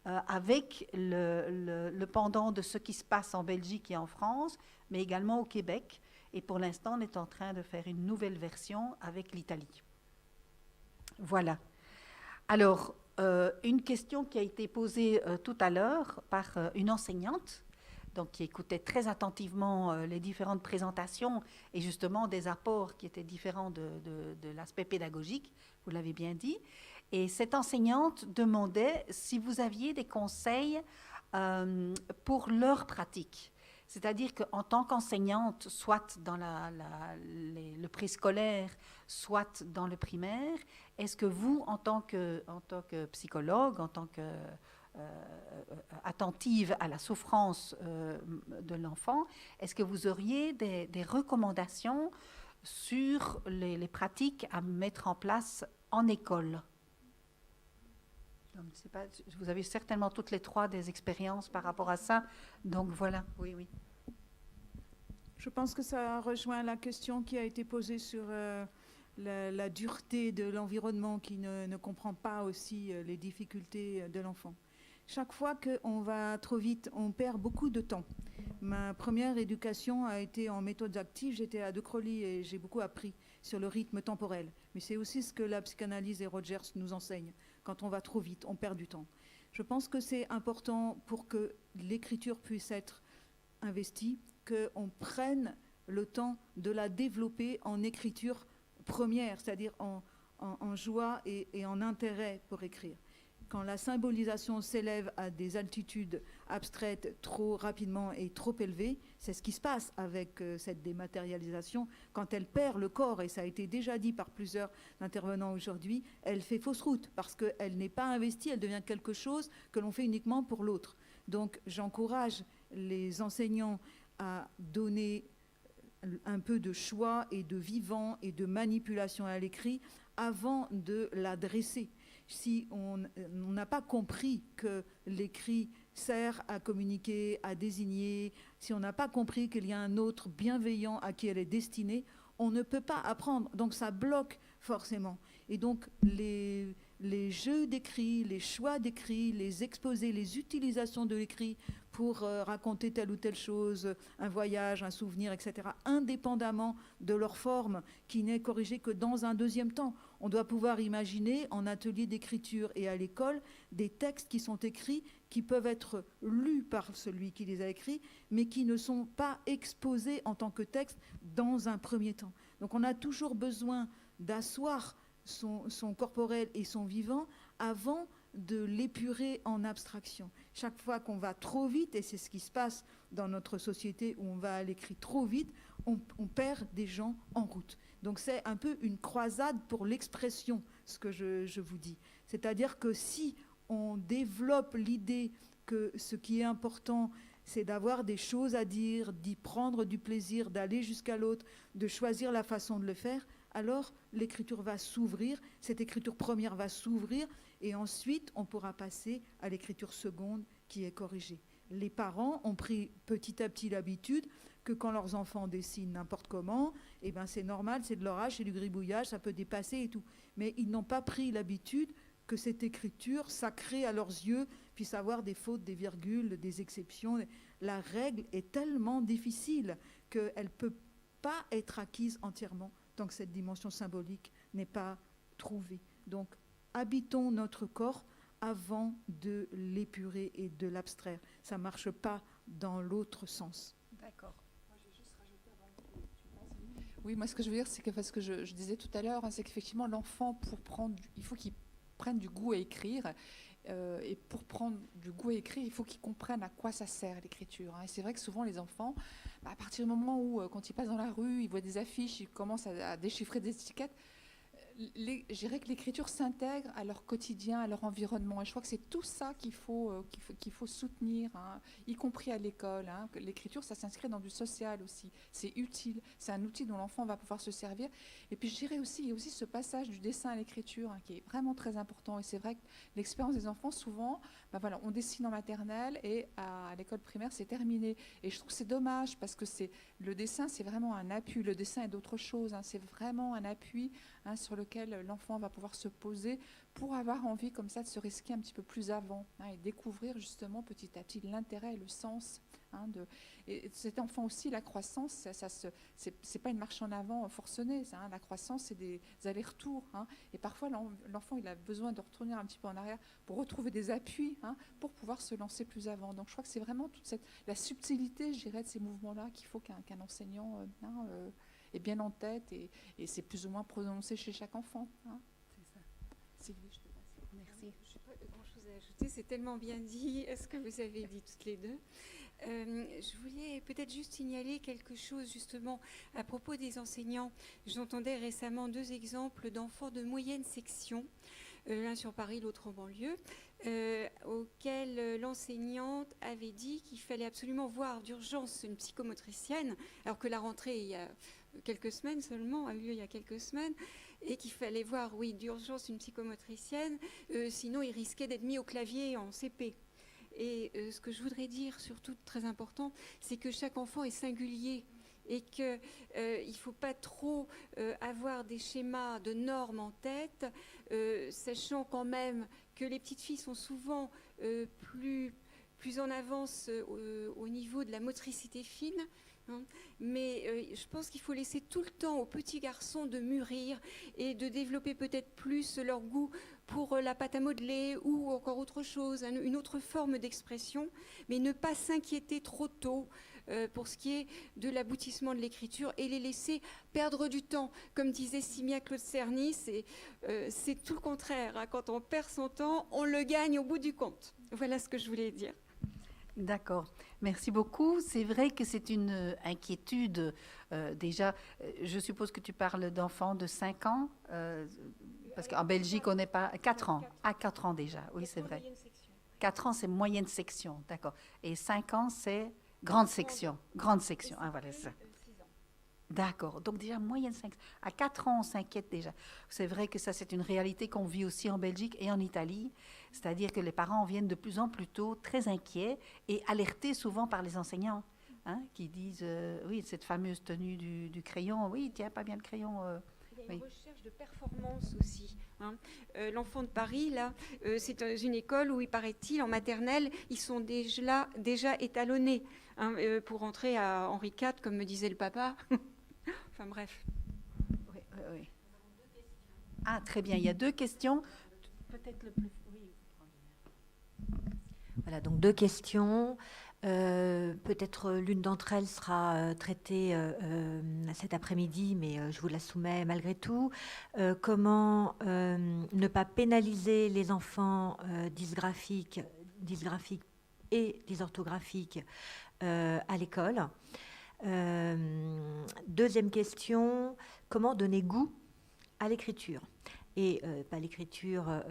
avec le pendant de ce qui se passe en Belgique et en France, mais également au Québec. Et pour l'instant, on est en train de faire une nouvelle version avec l'Italie. Voilà. Alors, une question qui a été posée tout à l'heure par une enseignante, donc qui écoutait très attentivement les différentes présentations et justement des apports qui étaient différents de l'aspect pédagogique, vous l'avez bien dit. Et cette enseignante demandait si vous aviez des conseils pour leur pratique. C'est-à-dire qu'en tant qu'enseignante, soit dans le préscolaire, soit dans le primaire, est-ce que vous, en tant que psychologue, en tant qu'attentive à la souffrance de l'enfant, est-ce que vous auriez des recommandations sur les pratiques à mettre en place en école? Je ne sais pas, vous avez certainement toutes les trois des expériences par rapport à ça. Donc voilà, oui. Je pense que ça rejoint la question qui a été posée sur la dureté de l'environnement qui ne comprend pas aussi les difficultés de l'enfant. Chaque fois qu'on va trop vite, on perd beaucoup de temps. Ma première éducation a été en méthodes actives. J'étais à De Crowley et j'ai beaucoup appris sur le rythme temporel. Mais c'est aussi ce que la psychanalyse et Rogers nous enseignent. Quand on va trop vite, on perd du temps. Je pense que c'est important pour que l'écriture puisse être investie, qu'on prenne le temps de la développer en écriture première, c'est-à-dire en joie et en intérêt pour écrire. Quand la symbolisation s'élève à des altitudes abstraites trop rapidement et trop élevées, c'est ce qui se passe avec cette dématérialisation. Quand elle perd le corps, et ça a été déjà dit par plusieurs intervenants aujourd'hui, elle fait fausse route parce qu'elle n'est pas investie, elle devient quelque chose que l'on fait uniquement pour l'autre. Donc j'encourage les enseignants à donner un peu de choix et de vivant et de manipulation à l'écrit avant de l'adresser. Si on n'a pas compris que l'écrit sert à communiquer, à désigner, si on n'a pas compris qu'il y a un autre bienveillant à qui elle est destinée, on ne peut pas apprendre. Donc ça bloque forcément. Et donc les jeux d'écrit, les choix d'écrit, les exposés, les utilisations de l'écrit pour raconter telle ou telle chose, un voyage, un souvenir, etc., indépendamment de leur forme qui n'est corrigée que dans un deuxième temps. On doit pouvoir imaginer en atelier d'écriture et à l'école des textes qui sont écrits, qui peuvent être lus par celui qui les a écrits, mais qui ne sont pas exposés en tant que texte dans un premier temps. Donc on a toujours besoin d'asseoir son corporel et son vivant avant de l'épurer en abstraction. Chaque fois qu'on va trop vite, et c'est ce qui se passe dans notre société où on va à l'écrit trop vite, on perd des gens en route. Donc c'est un peu une croisade pour l'expression, ce que je vous dis. C'est-à-dire que si on développe l'idée que ce qui est important, c'est d'avoir des choses à dire, d'y prendre du plaisir, d'aller jusqu'à l'autre, de choisir la façon de le faire, alors l'écriture va s'ouvrir, cette écriture première va s'ouvrir, et ensuite on pourra passer à l'écriture seconde qui est corrigée. Les parents ont pris petit à petit l'habitude que quand leurs enfants dessinent n'importe comment, eh ben c'est normal, c'est de l'orage, c'est du gribouillage, ça peut dépasser et tout. Mais ils n'ont pas pris l'habitude que cette écriture sacrée à leurs yeux puisse avoir des fautes, des virgules, des exceptions. La règle est tellement difficile qu'elle ne peut pas être acquise entièrement tant que cette dimension symbolique n'est pas trouvée. Donc, habitons notre corps avant de l'épurer et de l'abstraire. Ça ne marche pas dans l'autre sens. D'accord. Oui, moi ce que je veux dire, c'est que ce que je disais tout à l'heure, c'est qu'effectivement l'enfant, il faut qu'il prenne du goût à écrire. Et pour prendre du goût à écrire, il faut qu'ils comprennent à quoi ça sert l'écriture. Et c'est vrai que souvent les enfants, à partir du moment où, quand ils passent dans la rue, ils voient des affiches, ils commencent à déchiffrer des étiquettes, je dirais que l'écriture s'intègre à leur quotidien, à leur environnement. Et je crois que c'est tout ça qu'il faut soutenir, hein, y compris à l'école. Hein. L'écriture, ça s'inscrit dans du social aussi. C'est utile. C'est un outil dont l'enfant va pouvoir se servir. Et puis je dirais aussi, il y a aussi ce passage du dessin à l'écriture, hein, qui est vraiment très important. Et c'est vrai que l'expérience des enfants, souvent, ben voilà, on dessine en maternelle et à l'école primaire, c'est terminé. Et je trouve que c'est dommage parce que le dessin, c'est vraiment un appui. Le dessin est d'autre chose. Hein. C'est vraiment un appui, hein, sur lequel l'enfant va pouvoir se poser pour avoir envie comme ça de se risquer un petit peu plus avant, hein, et découvrir justement petit à petit l'intérêt et le sens, hein, et cet enfant aussi, la croissance, c'est pas une marche en avant forcenée, ça, hein, la croissance c'est des allers-retours, hein, et parfois l'enfant il a besoin de retourner un petit peu en arrière pour retrouver des appuis, hein, pour pouvoir se lancer plus avant. Donc je crois que c'est vraiment toute la subtilité, je dirais, de ces mouvements-là qu'il faut qu'un enseignant est bien en tête, et c'est plus ou moins prononcé chez chaque enfant. Hein. C'est ça. Sylvie, je te laisse. Merci. Je n'ai pas grand-chose à ajouter, c'est tellement bien dit ce que vous avez dit toutes les deux. Je voulais peut-être juste signaler quelque chose justement à propos des enseignants. J'entendais récemment 2 exemples d'enfants de moyenne section, l'un sur Paris, l'autre en banlieue, auquel l'enseignante avait dit qu'il fallait absolument voir d'urgence une psychomotricienne, alors que la rentrée il y a quelques semaines seulement, a eu lieu il y a quelques semaines, et qu'il fallait voir, oui, d'urgence une psychomotricienne, sinon il risquait d'être mis au clavier en CP. Et ce que je voudrais dire, surtout très important, c'est que chaque enfant est singulier et qu'il ne faut pas trop avoir des schémas de normes en tête, sachant quand même que les petites filles sont souvent plus en avance au niveau de la motricité fine. Hein. Mais je pense qu'il faut laisser tout le temps aux petits garçons de mûrir et de développer peut-être plus leur goût pour la pâte à modeler ou encore autre chose, une autre forme d'expression, mais ne pas s'inquiéter trop tôt pour ce qui est de l'aboutissement de l'écriture et les laisser perdre du temps. Comme disait Simia Claude Cerny, c'est tout le contraire. Hein. Quand on perd son temps, on le gagne au bout du compte. Voilà ce que je voulais dire. D'accord, merci beaucoup. C'est vrai que c'est une inquiétude. Déjà, je suppose que tu parles d'enfants de 5 ans, parce qu'en Belgique, on n'est pas... 4 ans. À 4 ans déjà, oui, c'est vrai. 4 ans, c'est moyenne section, d'accord. Et 5 ans, c'est grande section. Grande section, ah, voilà, c'est ça. D'accord, donc déjà moyenne 5. À 4 ans, on s'inquiète déjà. C'est vrai que ça, c'est une réalité qu'on vit aussi en Belgique et en Italie. C'est-à-dire que les parents viennent de plus en plus tôt très inquiets et alertés souvent par les enseignants, hein, qui disent oui, cette fameuse tenue du crayon, oui, tiens, pas bien le crayon. Il y a une recherche de performance aussi. Hein. L'enfant de Paris, là, c'est une école où, il paraît-il, en maternelle, ils sont déjà étalonnés, hein, pour entrer à Henri IV, comme me disait le papa. Enfin bref. Oui, oui, oui. Ah, très bien, il y a 2 questions. Peut-être le plus... Oui. Voilà, donc 2 questions. Peut-être l'une d'entre elles sera traitée cet après-midi, mais je vous la soumets malgré tout. Comment ne pas pénaliser les enfants dysgraphiques et dysorthographiques à l'école. Deuxième question, comment donner goût à l'écriture ? Et pas l'écriture,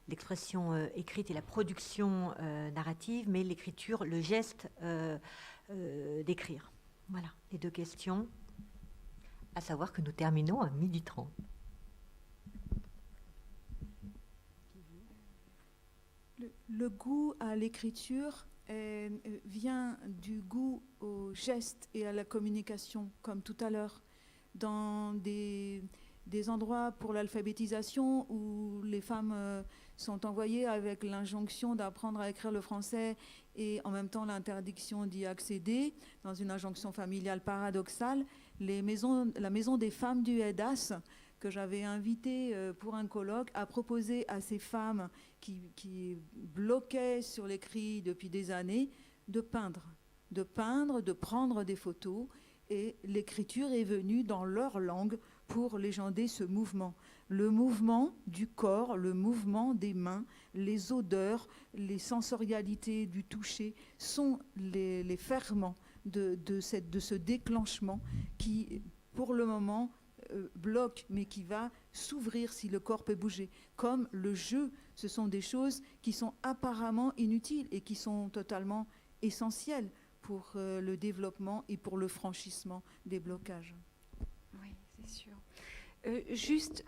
l'expression écrite et la production narrative, mais l'écriture, le geste d'écrire. Voilà, les 2 questions. À savoir que nous terminons à 12h30. Le goût à l'écriture vient du goût au geste et à la communication, comme tout à l'heure, dans des endroits pour l'alphabétisation où les femmes sont envoyées avec l'injonction d'apprendre à écrire le français et en même temps l'interdiction d'y accéder, dans une injonction familiale paradoxale. La maison des femmes du EDAS, que j'avais invitée pour un colloque, a proposé à ces femmes qui bloquaient sur l'écrit depuis des années de peindre, de prendre des photos, et l'écriture est venue dans leur langue pour légender ce mouvement. Le mouvement du corps, le mouvement des mains, les odeurs, les sensorialités du toucher sont les ferments de ce déclenchement qui, pour le moment, bloque, mais qui va s'ouvrir si le corps peut bouger. Comme le jeu, ce sont des choses qui sont apparemment inutiles et qui sont totalement essentielles pour le développement et pour le franchissement des blocages. Oui, c'est sûr. Juste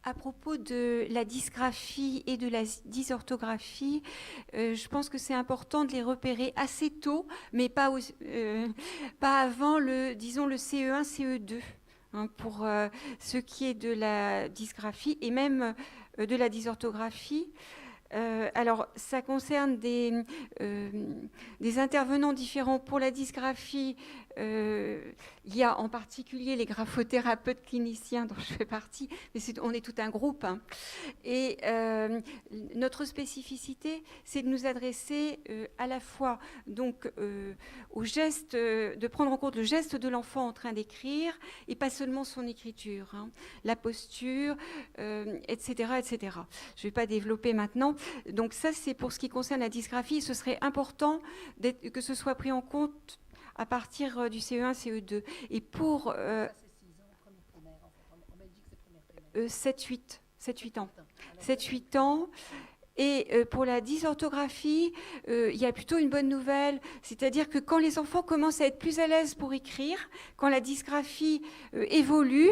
à propos de la dysgraphie et de la dysorthographie, je pense que c'est important de les repérer assez tôt, mais pas avant disons le CE1, CE2. Pour ce qui est de la dysgraphie et même de la dysorthographie. Alors, ça concerne des intervenants différents. Pour la dysgraphie, il y a en particulier les graphothérapeutes cliniciens dont je fais partie, mais on est tout un groupe. Hein. Et notre spécificité, c'est de nous adresser à la fois donc, au geste, de prendre en compte le geste de l'enfant en train d'écrire, et pas seulement son écriture, hein, la posture, etc., etc. Je ne vais pas développer maintenant. Donc ça, c'est pour ce qui concerne la dysgraphie. Ce serait important que ce soit pris en compte à partir du CE1, CE2. Et pour... ça, c'est 6 ans, première primaire, en fait. En Belgique, c'est première primaire. 7-8 ans. 7-8 ans. Et pour la dysorthographie, il y a plutôt une bonne nouvelle, c'est-à-dire que quand les enfants commencent à être plus à l'aise pour écrire, quand la dysgraphie évolue,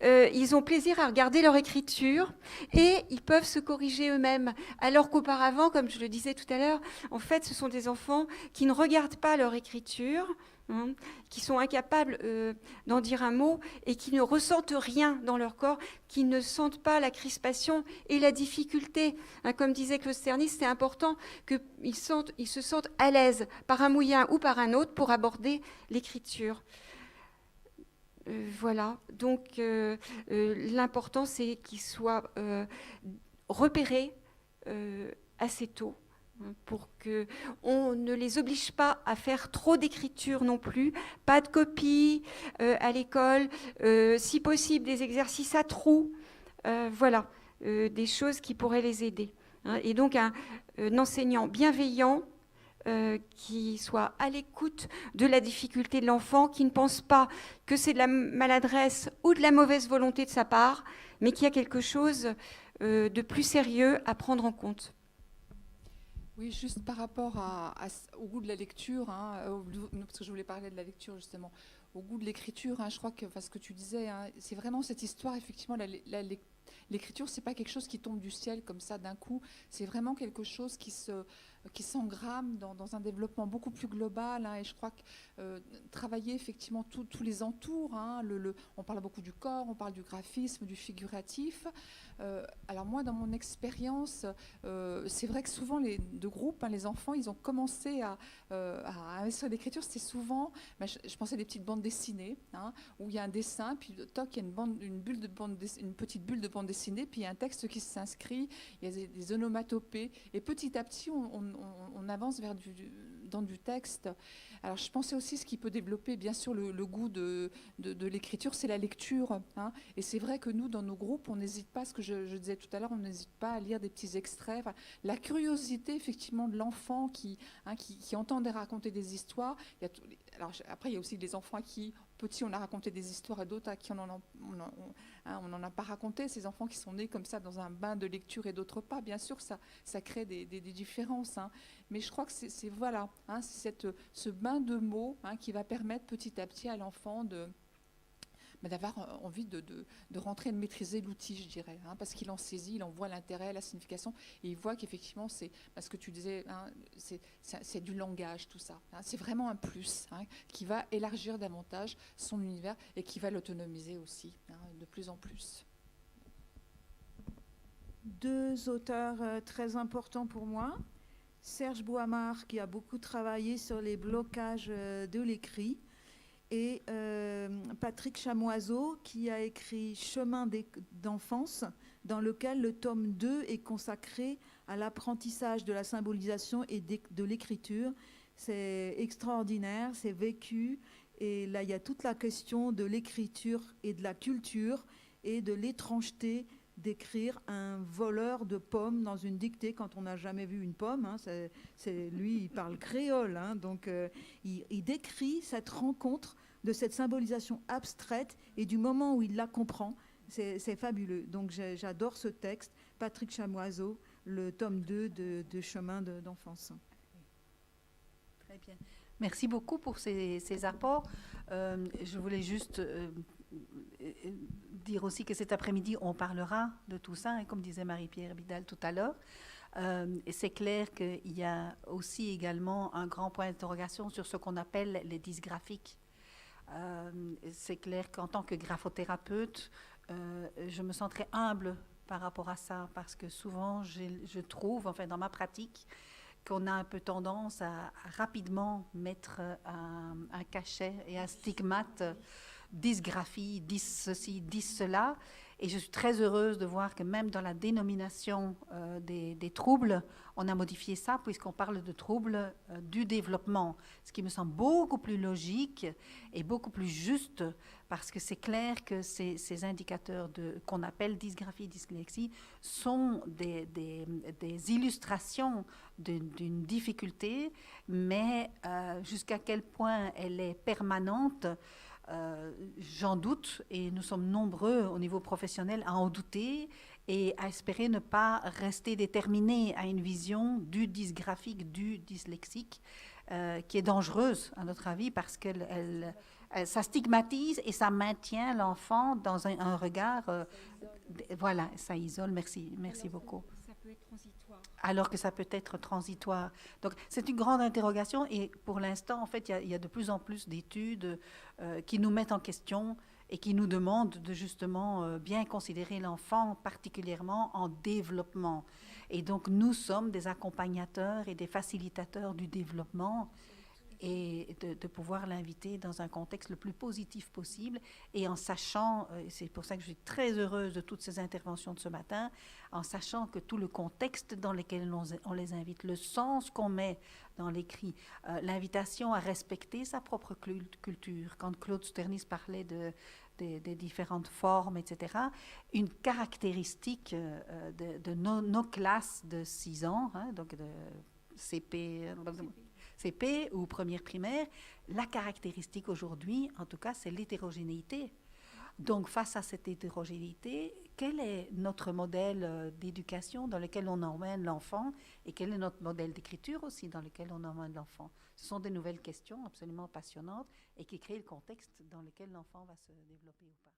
ils ont plaisir à regarder leur écriture et ils peuvent se corriger eux-mêmes. Alors qu'auparavant, comme je le disais tout à l'heure, en fait, ce sont des enfants qui ne regardent pas leur écriture, hein, qui sont incapables d'en dire un mot et qui ne ressentent rien dans leur corps, qui ne sentent pas la crispation et la difficulté. Hein, comme disait Claude Sternis, c'est important qu'ils se sentent à l'aise par un moyen ou par un autre pour aborder l'écriture. Voilà, donc l'important c'est qu'ils soient repérés assez tôt, hein, pour qu'on ne les oblige pas à faire trop d'écriture non plus, pas de copies à l'école, si possible des exercices à trous, voilà, des choses qui pourraient les aider. Hein, et donc un enseignant bienveillant, qui soit à l'écoute de la difficulté de l'enfant, qui ne pense pas que c'est de la maladresse ou de la mauvaise volonté de sa part, mais qu'il y a quelque chose de plus sérieux à prendre en compte. Oui, juste par rapport au goût de la lecture, hein, parce que je voulais parler de la lecture justement, au goût de l'écriture, hein, je crois que ce que tu disais, hein, c'est vraiment cette histoire, effectivement, l'écriture, c'est pas quelque chose qui tombe du ciel comme ça d'un coup, c'est vraiment quelque chose qui s'engramme dans un développement beaucoup plus global, hein, et je crois que travailler effectivement tous les entours, hein, on parle beaucoup du corps, on parle du graphisme, du figuratif. Alors moi, dans mon expérience, c'est vrai que souvent de groupes, hein, les enfants, ils ont commencé à investir l'écriture. C'était souvent, je pensais à des petites bandes dessinées, hein, où il y a un dessin, puis toc, il y a une petite bulle de bande dessinée, puis il y a un texte qui s'inscrit, il y a des onomatopées, et petit à petit, on avance dans du texte. Alors, je pensais aussi, ce qui peut développer, bien sûr, le goût de l'écriture, c'est la lecture. Hein. Et c'est vrai que nous, dans nos groupes, on n'hésite pas, ce que je disais tout à l'heure, on n'hésite pas à lire des petits extraits. Enfin, la curiosité, effectivement, de l'enfant qui entend raconter des histoires. Alors, après, il y a aussi des enfants qui, petits, on a raconté des histoires, et d'autres à qui on n'en a pas raconté. Ces enfants qui sont nés comme ça dans un bain de lecture et d'autres pas. Bien sûr, ça crée des différences. Hein. Mais je crois que c'est voilà, hein, c'est ce bain de mots, hein, qui va permettre petit à petit à l'enfant d'avoir envie de rentrer et de maîtriser l'outil, je dirais, hein, parce qu'il en saisit, il en voit l'intérêt, la signification, et il voit qu'effectivement, c'est ce que tu disais, hein, c'est du langage, tout ça. Hein, c'est vraiment un plus, hein, qui va élargir davantage son univers et qui va l'autonomiser aussi, hein, de plus en plus. 2 auteurs très importants pour moi. Serge Bouhamar, qui a beaucoup travaillé sur les blocages de l'écrit, et Patrick Chamoiseau, qui a écrit Chemin d'enfance, dans lequel le tome 2 est consacré à l'apprentissage de la symbolisation et de l'écriture. C'est extraordinaire, c'est vécu, et là il y a toute la question de l'écriture et de la culture et de l'étrangeté d'écrire un voleur de pommes dans une dictée quand on n'a jamais vu une pomme. Hein. Lui, il parle créole, hein, donc il décrit cette rencontre de cette symbolisation abstraite et du moment où il la comprend. C'est fabuleux. Donc j'adore ce texte, Patrick Chamoiseau, le tome 2 de Chemin d'enfance. Très bien. Merci beaucoup pour ces apports. Je voulais juste dire aussi que cet après-midi, on parlera de tout ça, hein, comme disait Marie-Pierre Vidal tout à l'heure. Et c'est clair qu'il y a aussi également un grand point d'interrogation sur ce qu'on appelle les dysgraphiques. C'est clair qu'en tant que graphothérapeute, je me sens très humble par rapport à ça, parce que souvent, je trouve, enfin dans ma pratique, qu'on a un peu tendance à rapidement mettre un cachet et un stigmate, dysgraphie, dys ceci, dys cela. Et je suis très heureuse de voir que même dans la dénomination des troubles, on a modifié ça puisqu'on parle de troubles du développement, ce qui me semble beaucoup plus logique et beaucoup plus juste, parce que c'est clair que ces indicateurs qu'on appelle dysgraphie, dyslexie, sont des illustrations d'une difficulté, mais jusqu'à quel point elle est permanente, j'en doute, et nous sommes nombreux au niveau professionnel à en douter et à espérer ne pas rester déterminés à une vision du dysgraphique, du dyslexique, qui est dangereuse à notre avis, parce que ça stigmatise et ça maintient l'enfant dans un regard, voilà, ça isole. Merci beaucoup. Ça peut être transitoire. Alors que ça peut être transitoire. Donc, c'est une grande interrogation, et pour l'instant, en fait, il y a de plus en plus d'études qui nous mettent en question et qui nous demandent de justement bien considérer l'enfant, particulièrement en développement. Et donc, nous sommes des accompagnateurs et des facilitateurs du développement, et de pouvoir l'inviter dans un contexte le plus positif possible, et en sachant, c'est pour ça que je suis très heureuse de toutes ces interventions de ce matin, en sachant que tout le contexte dans lequel on les invite, le sens qu'on met dans l'écrit, l'invitation à respecter sa propre culture. Quand Claude Sternis parlait des différentes formes, etc., une caractéristique de nos classes de 6 ans, hein, donc de CP ou première primaire, la caractéristique aujourd'hui, en tout cas, c'est l'hétérogénéité. Donc, face à cette hétérogénéité, quel est notre modèle d'éducation dans lequel on emmène l'enfant, et quel est notre modèle d'écriture aussi dans lequel on emmène l'enfant? Ce sont des nouvelles questions absolument passionnantes et qui créent le contexte dans lequel l'enfant va se développer ou pas.